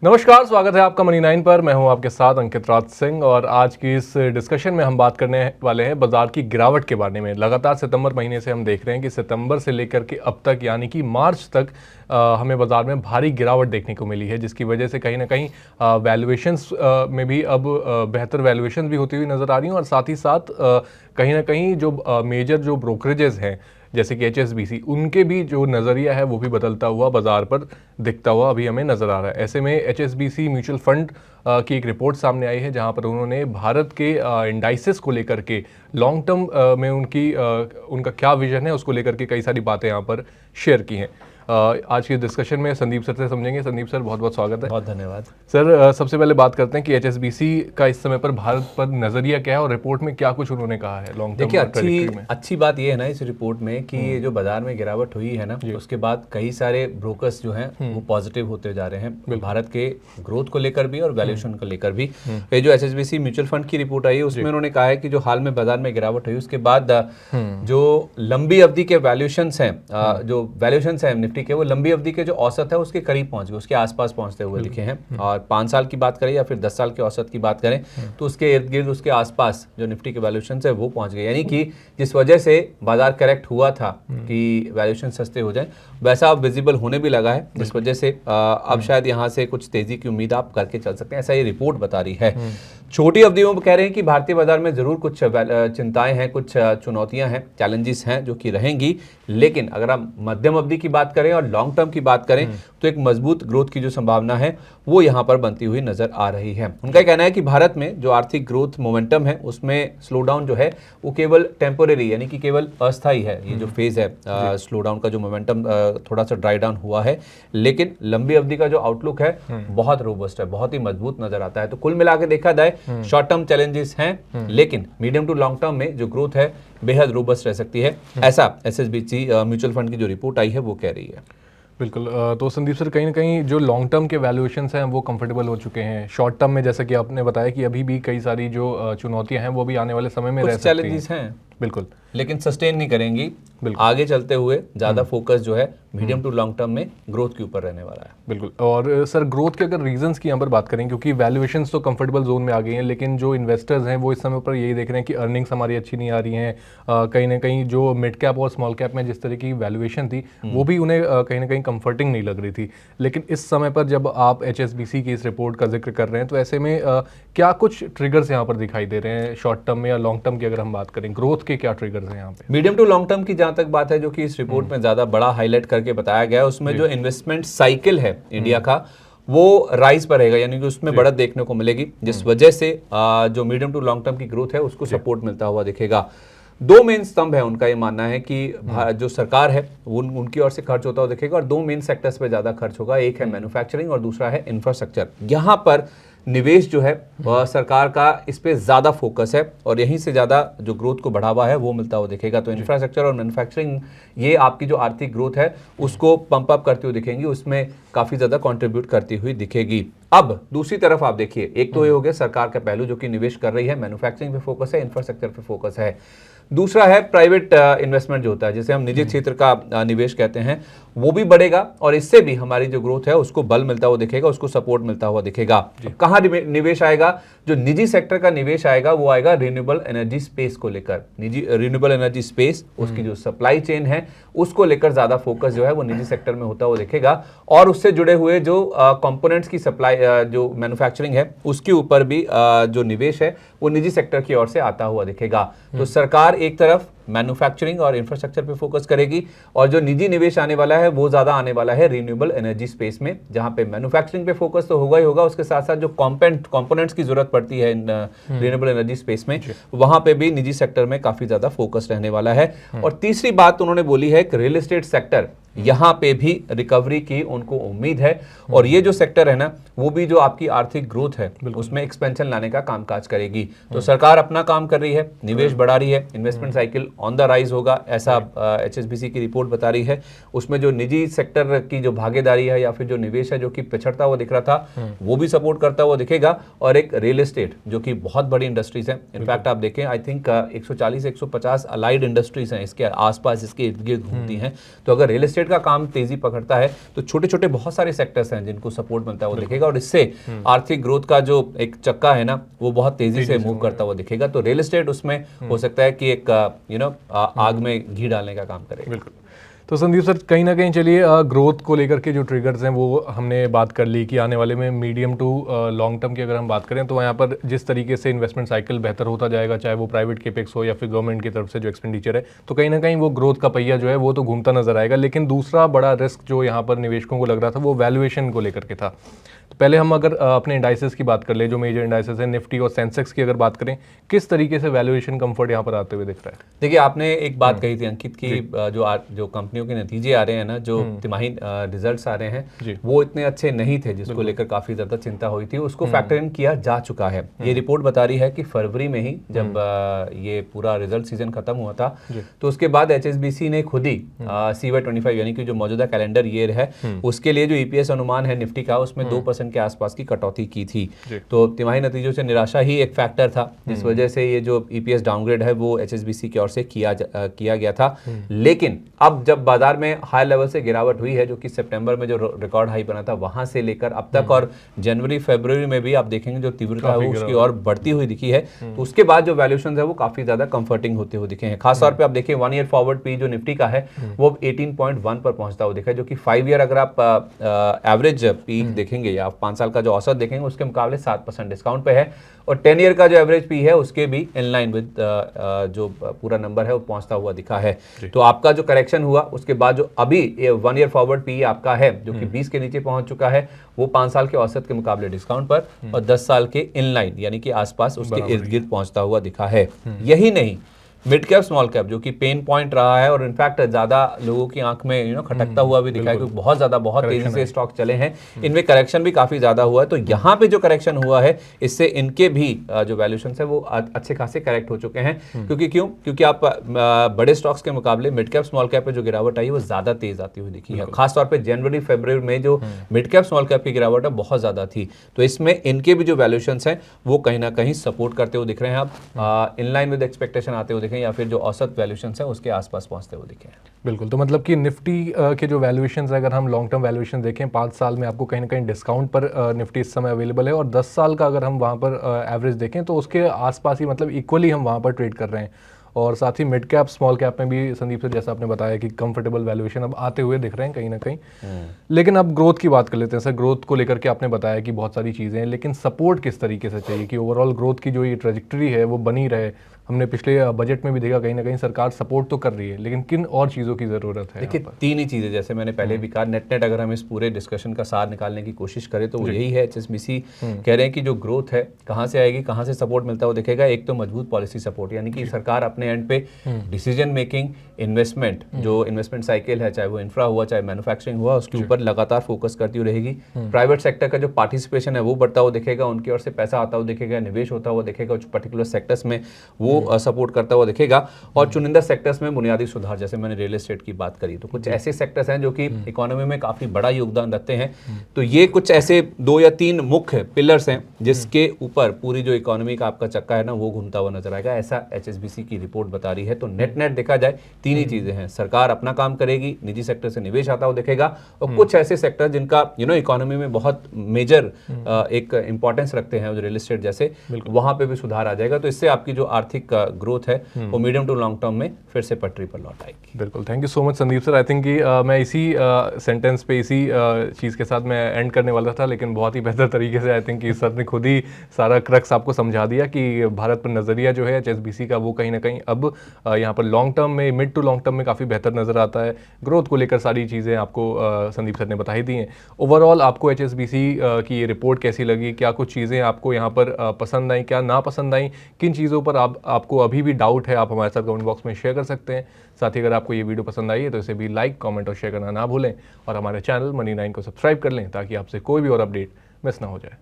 नमस्कार, स्वागत है आपका मनी 9 पर। मैं हूं आपके साथ अंकित राज सिंह और आज की इस डिस्कशन में हम बात करने वाले हैं बाजार की गिरावट के बारे में। लगातार सितंबर महीने से हम देख रहे हैं कि सितंबर से लेकर के अब तक यानी कि मार्च तक हमें बाजार में भारी गिरावट देखने को मिली है, जिसकी वजह से कहीं ना कहीं वैल्यूएशंस में भी अब बेहतर वैल्यूएशंस भी होती हुई नज़र आ रही हैं और साथ ही साथ कहीं ना कहीं जो मेजर जो ब्रोकरेजेस हैं जैसे कि HSBC, उनके भी जो नज़रिया है वो भी बदलता हुआ बाजार पर दिखता हुआ अभी हमें नज़र आ रहा है। ऐसे में HSBC म्यूचुअल फंड की एक रिपोर्ट सामने आई है जहां पर उन्होंने भारत के इंडाइसेस को लेकर के लॉन्ग टर्म में उनका क्या विजन है उसको लेकर के कई सारी बातें यहाँ पर शेयर की हैं। आज के डिस्कशन में संदीप सर से समझेंगे। संदीप सर, बहुत बहुत स्वागत है। बहुत धन्यवाद सर, सबसे पहले बात करते हैं कि HSBC का इस समय पर भारत पर नजरिया क्या है और रिपोर्ट में क्या कुछ उन्होंने कहा है लॉन्ग टर्म देखिए, अच्छी बात ये है ना इस रिपोर्ट में कि ये जो बाजार में गिरावट हुई है ना, उसके बाद कई सारे ब्रोकर्स जो हैं वो पॉजिटिव होते जा रहे हैं भारत के ग्रोथ को लेकर भी और वैल्यूएशन को लेकर भी। ये जो HSBC म्यूचुअल फंड की रिपोर्ट आई है उसमें उन्होंने कहा है कि जो हाल में बाजार में गिरावट हुई उसके बाद जो लंबी अवधि के वैल्यूएशंस हैं, जो वैल्यूएशंस हैं निफ्टी के, वो लंबी अवधि के जो औसत है उसके करीब पहुंच गए, उसके आसपास पहुंचते हुए दिखे हैं। और 5 साल की बात करें या फिर 10 साल के औसत की बात करें तो उसके इर्द गिर्द उसके आसपास जो निफ्टी के वैल्यूएशन है वो पहुंच गए, यानी कि जिस वजह से बाजार करेक्ट हुआ था कि वैल्यूएशन सस्ते हो जाए वैसा अब विजिबल होने भी लगा है, जिस वजह से अब शायद यहाँ से कुछ तेजी की उम्मीद आप करके चल सकते हैं, ऐसा ये रिपोर्ट बता रही है। छोटी अवधियों में कह रहे हैं कि भारतीय बाजार में जरूर कुछ चिंताएं हैं, कुछ चुनौतियां हैं, चैलेंजेस हैं जो कि रहेंगी, लेकिन अगर हम मध्यम अवधि की बात करें और लॉन्ग टर्म की बात करें तो एक मजबूत ग्रोथ की जो संभावना है वो यहाँ पर बनती हुई नजर आ रही है। उनका कहना है कि भारत में जो आर्थिक ग्रोथ मोमेंटम है उसमें स्लो डाउन जो है वो केवल टेम्पोरेरी यानी कि केवल अस्थायी है। ये जो फेज है स्लो डाउन का, जो मोमेंटम थोड़ा सा ड्राई डाउन हुआ है, लेकिन लंबी अवधि का जो आउटलुक है बहुत रोबस्ट है, बहुत ही मजबूत नजर आता है। तो कुल मिला के देखा जाए शॉर्ट टर्म चैलेंजेस हैं, लेकिन मीडियम टू लॉन्ग टर्म में जो ग्रोथ है बेहद रोबस्ट रह सकती है, ऐसा HSBC म्यूचुअल फंड की जो रिपोर्ट आई है वो कह रही है। बिल्कुल। तो संदीप सर, कहीं ना कहीं जो लॉन्ग टर्म के वैल्यूएशंस हैं वो कंफर्टेबल हो चुके हैं। शॉर्ट टर्म में जैसा कि आपने बताया कि अभी भी कई सारी जो चुनौतियां हैं वो भी आने वाले समय में रह सकती हैं। चैलेंजेस हैं बिल्कुल, लेकिन सस्टेन नहीं करेंगी। आगे चलते हुए ज़्यादा फोकस जो है मीडियम टू लॉन्ग टर्म में ग्रोथ के ऊपर रहने वाला है। बिल्कुल। और सर, ग्रोथ के अगर रीजंस की यहाँ पर बात करें, क्योंकि वैल्यूएशंस तो कंफर्टेबल जोन में आ गई हैं, लेकिन जो इन्वेस्टर्स हैं वो इस समय पर यही देख रहे हैं कि अर्निंग्स हमारी अच्छी नहीं आ रही हैं। कहीं ना कहीं जो मिड कैप और स्मॉल कैप में जिस तरह की वैल्यूएशन थी वो भी उन्हें कहीं ना कहीं कंफर्टिंग नहीं लग रही थी। लेकिन इस समय पर जब आप HSBC की इस रिपोर्ट का जिक्र कर रहे हैं तो ऐसे में क्या कुछ ट्रिगर्स यहाँ पर दिखाई दे रहे हैं शॉर्ट टर्म में या लॉन्ग टर्म की अगर हम बात करें, ग्रोथ के क्या ट्रिगर्स हैं यहाँ पे? मीडियम टू लॉन्ग टर्म की जहां तक बात है, जो कि इस रिपोर्ट में ज्यादा बड़ा हाईलाइट करके बताया गया है, उसमें जो इन्वेस्टमेंट साइकिल है इंडिया का वो राइज पर रहेगा, यानी कि उसमें बढ़त देखने को मिलेगी, जिस वजह से जो मीडियम टू लॉन्ग टर्म की ग्रोथ है उसको सपोर्ट मिलता हुआ दिखेगा। 2 मेन स्तंभ है उनका, ये मानना है कि जो सरकार है वो उनकी ओर से खर्च होता हुआ दिखेगा और 2 मेन सेक्टर्स पे ज्यादा खर्च होगा, एक है मैन्युफैक्चरिंग और दूसरा है इंफ्रास्ट्रक्चर। यहाँ पर निवेश जो है वह सरकार का इस पे ज्यादा फोकस है और यहीं से ज्यादा जो ग्रोथ को बढ़ावा है वो मिलता हुआ दिखेगा। तो इंफ्रास्ट्रक्चर और मैन्युफैक्चरिंग ये आपकी जो आर्थिक ग्रोथ है उसको पंप अप करती हुई दिखेंगी, उसमें काफी ज्यादा कंट्रीब्यूट करती हुई दिखेगी। अब दूसरी तरफ आप देखिए, एक तो ये हो गया सरकार का पहलू जो कि निवेश कर रही है, मैन्युफैक्चरिंग पे फोकस है, इंफ्रास्ट्रक्चर पे फोकस है। दूसरा है प्राइवेट इन्वेस्टमेंट जो होता है, जिसे हम निजी क्षेत्र का निवेश कहते हैं, वो भी बढ़ेगा और इससे भी हमारी जो ग्रोथ है उसको बल मिलता हुआ दिखेगा, उसको सपोर्ट मिलता हुआ दिखेगा। कहाँ निवेश आएगा? जो निजी सेक्टर का निवेश आएगा वो आएगा रिन्यूएबल एनर्जी स्पेस को लेकर। निजी रिन्यूएबल एनर्जी स्पेस, उसकी जो सप्लाई चेन है उसको लेकर ज्यादा फोकस जो है वो निजी सेक्टर में होता हुआ दिखेगा और उससे जुड़े हुए जो कंपोनेंट्स की सप्लाई, जो मैन्युफैक्चरिंग है उसके ऊपर भी जो निवेश है वो निजी सेक्टर की ओर से आता हुआ दिखेगा। तो सरकार एक तरफ मैन्युफैक्चरिंग और इंफ्रास्ट्रक्चर पे फोकस करेगी और जो निजी निवेश आने वाला है वो ज्यादा आने वाला है रिन्यूएबल एनर्जी स्पेस में, जहां पे मैन्युफैक्चरिंग पे फोकस तो होगा ही होगा, उसके साथ साथ जो कंपोनेंट्स की जरूरत पड़ती है रिन्यूएबल एनर्जी स्पेस में, वहां पे भी निजी सेक्टर में काफी ज्यादा फोकस रहने वाला है। और तीसरी बात उन्होंने बोली है कि रियल एस्टेट सेक्टर, यहां पे भी रिकवरी की उनको उम्मीद है और ये जो सेक्टर है ना वो भी जो आपकी आर्थिक ग्रोथ है उसमें एक्सपेंशन लाने का कामकाज करेगी। तो सरकार अपना काम कर रही है, निवेश बढ़ा रही है, investment cycle on the rise होगा, ऐसा HSBC की रिपोर्ट बता रही है। उसमें जो निजी सेक्टर की जो भागीदारी है या फिर जो निवेश है जो कि पिछड़ता हुआ दिख रहा था वो भी सपोर्ट करता हुआ दिखेगा। और एक रियल एस्टेट जो कि बहुत बड़ी इंडस्ट्रीज है, इनफैक्ट आप देखें आई थिंक 140-150 अलाइड इंडस्ट्रीज हैं इसके आसपास, इसके इर्द गिर्द घूमती हैं। तो अगर रियल एस्टेट एस्टेट का काम तेजी पकड़ता है तो छोटे छोटे बहुत सारे सेक्टर्स हैं जिनको सपोर्ट मिलता है वो दिखेगा, और इससे आर्थिक ग्रोथ का जो एक चक्का है ना वो बहुत तेजी से मूव करता हुआ दिखेगा। तो रियल एस्टेट उसमें हो सकता है कि एक आग में घी डालने का काम करेगा। बिल्कुल। तो संदीप सर, कहीं ना कहीं चलिए ग्रोथ को लेकर के जो ट्रिगर्स हैं वो हमने बात कर ली कि आने वाले में मीडियम टू लॉन्ग टर्म की अगर हम बात करें तो यहाँ पर जिस तरीके से इन्वेस्टमेंट साइकिल बेहतर होता जाएगा, चाहे वो प्राइवेट केपेक्स हो या फिर गवर्नमेंट की तरफ से जो एक्सपेंडिचर है, तो कहीं ना कहीं वो ग्रोथ का पहिया जो है वो तो घूमता नजर आएगा। लेकिन दूसरा बड़ा रिस्क जो यहाँ पर निवेशकों को लग रहा था वो वैल्यूएशन को लेकर के था। तो पहले हम अगर अपने इंडाइसेस की बात कर ले, जो मेजर इंडाइसेस हैं निफ्टी और सेंसेक्स की अगर बात करें, किस तरीके से वैल्यूएशन कंफर्ट यहाँ पर आते हुए दिख रहा है? देखिए, आपने एक बात कही थी अंकित की जो कंपनियों के नतीजे आ रहे हैं ना, जो तिमाही रिजल्ट्स आ रहे हैं वो इतने अच्छे नहीं थे, जिसको लेकर काफी ज्यादा चिंता हुई थी, उसको फैक्टर इन किया जा चुका है। ये रिपोर्ट बता रही है कि फरवरी में ही जब ये पूरा रिजल्ट सीजन खत्म हुआ था तो उसके बाद एचएसबीसी ने खुद ही CY25 यानी कि जो मौजूदा कैलेंडर ईयर है उसके लिए जो ईपीएस अनुमान है निफ्टी का उसमें 2% के आसपास की कटौती की थी। तो तिमाही नतीजों से निराशा ही एक फैक्टर था जिस वजह से ये जो ईपीएस डाउनग्रेड है वो एचएसबीसी की ओर से किया गया था। लेकिन अब जब बाजार में हाई लेवल से गिरावट हुई है, जो कि सितंबर में जो रिकॉर्ड हाई बना था वहां से लेकर अब तक, और जनवरी फरवरी में भी आप देखेंगे जो तीव्रता है उसकी और बढ़ती हुई दिखी है, तो उसके बाद जो वैल्यूएशन है वो काफी ज्यादा कंफर्टिंग होते हुए दिखे हैं। खासतौर पे आप देखिए 1 ईयर फॉरवर्ड पी जो निफ्टी का है वो 18.1 पर पहुंचता हुआ दिखा है, जो कि 5 ईयर अगर आप एवरेज पी देखेंगे या 5 साल का जो औसत देखेंगे उसके मुकाबले 7% डिस्काउंट पे है, और 10 ईयर का जो एवरेज पी है उसके भी इन लाइन विद जो पूरा नंबर है वो पहुंचता हुआ दिखा है। तो आपका जो करेक्शन हुआ उसके बाद जो अभी 1 ईयर फॉरवर्ड पी आपका है जो कि 20 के नीचे पहुंच चुका है, वो 5 साल के औसत के मुकाबले डिस्काउंट पर और 10 साल के इन लाइन यानी कि आसपास उसके इर्द गिर्द पहुंचता हुआ दिखा है। यही नहीं, मिड कैप स्मॉल कैप जो कि पेन पॉइंट रहा है और इनफैक्ट ज्यादा लोगों की आंख में खटकता हुआ भी दिखा है, क्योंकि बहुत तेजी से स्टॉक चले हैं, इनमें करेक्शन भी काफी ज्यादा हुआ है। तो यहाँ पे जो करेक्शन हुआ है इससे इनके भी जो वैल्यूएशन है वो अच्छे खासे करेक्ट हो चुके हैं। क्योंकि आप बड़े स्टॉक्स के मुकाबले मिड कैप स्मॉल कैप पे जो गिरावट आई वो ज्यादा तेज आती हुई दिखी है। खासतौर पर जनवरी फरवरी में जो मिड कैप स्मॉल कैप की गिरावट है बहुत ज्यादा थी, तो इसमें इनके भी जो वैल्यूएशन है वो कहीं ना कहीं सपोर्ट करते हुए दिख रहे हैं। आप इन लाइन विद एक्सपेक्टेशन आते हुए या फिर जो औसत वैल्यूएशन है उसके आसपास पहुंचते हुए दिखे हैं। बिल्कुल। तो मतलब कि निफ्टी के जो वैल्यूएशन है, अगर हम लॉन्ग टर्म वैल्यूएशन देखें 5 साल में आपको कहीं ना कहीं डिस्काउंट पर निफ्टी इस समय अवेलेबल है, और 10 साल का अगर हम वहाँ पर एवरेज देखें तो उसके आसपास ही मतलब इक्वली हम वहाँ पर ट्रेड कर रहे हैं। और साथ ही मिड कैप स्मॉल कैप में भी संदीप सर जैसा आपने बताया कि कंफर्टेबल वैल्यूएशन अब आते हुए दिख रहे हैं कहीं ना कहीं। लेकिन अब ग्रोथ की बात कर लेते हैं सर। ग्रोथ को लेकर के आपने बताया कि बहुत सारी चीज़ें हैं, लेकिन सपोर्ट किस तरीके से चाहिए कि ओवरऑल ग्रोथ की जो ये ट्रेजेक्टरी है वो बनी रहे। हमने पिछले बजट में भी देखा कहीं ना कहीं सरकार सपोर्ट तो कर रही है, लेकिन किन और चीज़ों की ज़रूरत है? देखिए, 3 ही चीज़ें जैसे मैंने पहले भी कहा, नेट अगर हम इस पूरे डिस्कशन का सार निकालने की कोशिश करें तो वो यही है। एचएसबीसी कह रहे हैं कि जो ग्रोथ है कहाँ से आएगी, कहाँ से सपोर्ट मिलता है वो देखेगा। एक तो मजबूत पॉलिसी सपोर्ट, यानी कि सरकार अपने एंड पे डिसीजन मेकिंग, इन्वेस्टमेंट, जो इन्वेस्टमेंट साइकिल है, चाहे वो इंफ्रा हुआ चाहे मैन्युफैक्चरिंग हुआ, उसके ऊपर लगातार फोकस करती हुई रहेगी। प्राइवेट सेक्टर का जो पार्टिसिपेशन है वो बढ़ता हुआ दिखेगा, उनकी ओर से पैसा आता हुआ दिखेगा, निवेश होता हुआ दिखेगा, जो पर्टिकुलर सेक्टर्स में वो सपोर्ट करता हुआ दिखेगा। और चुनिंदा सेक्टर्स में बुनियादी सुधार, जैसे मैंने रियल एस्टेट की बात करी, तो कुछ ऐसे सेक्टर्स हैं जो कि इकोनॉमी में काफी बड़ा योगदान रखते हैं। तो ये कुछ ऐसे 2 या 3 मुख्य पिलर्स हैं जिसके ऊपर पूरी जो इकोनॉमी का आपका चक्का है ना वो घूमता हुआ नजर आएगा, ऐसा एचएसबीसी की रिपोर्ट बता रही है। तो नेट देखा जाए 3 ही चीजें हैं, सरकार अपना काम करेगी, निजी सेक्टर से निवेश आता हुआ दिखेगा, और कुछ ऐसे सेक्टर जिनका इकोनॉमी में बहुत मेजर एक इंपॉर्टेंस रखते हैं, जो रियल एस्टेट जैसे, वहां पे भी सुधार आ जाएगा। तो इससे आपकी जो आर्थिक ग्रोथ है वो मीडियम टू लॉन्ग टर्म में फिर से पटरी पर लौट आएगी। बिल्कुल, thank you so much Sandeep sir. I think कि मैं इसी सेंटेंस पे इसी चीज़ के साथ मैं एंड करने वाला था, लेकिन बहुत ही बेहतर तरीके से आई थिंक कि सर ने खुद ही सारा क्रक्स आपको समझा दिया कि भारत पर नज़रिया जो है एचएसबीसी का वो कहीं ना कहीं अब यहाँ पर लॉन्ग टर्म में, मिड टू लॉन्ग टर्म में काफ़ी बेहतर नज़र आता है। ग्रोथ को लेकर सारी चीज़ें आपको संदीप सर ने बता ही दी हैं। ओवरऑल आपको एचएसबीसी की ये रिपोर्ट कैसी लगी? क्या कुछ चीज़ें आपको यहाँ पर पसंद आई, क्या ना पसंद आई? किन चीज़ों पर आपको अभी भी डाउट है, आप हमारे साथ कमेंट बॉक्स में शेयर कर सकते हैं। साथ ही अगर आपको ये वीडियो पसंद आई है तो इसे भी लाइक, कमेंट और शेयर करना ना भूलें, और हमारे चैनल मनी 9 को सब्सक्राइब कर लें ताकि आपसे कोई भी और अपडेट मिस ना हो जाए।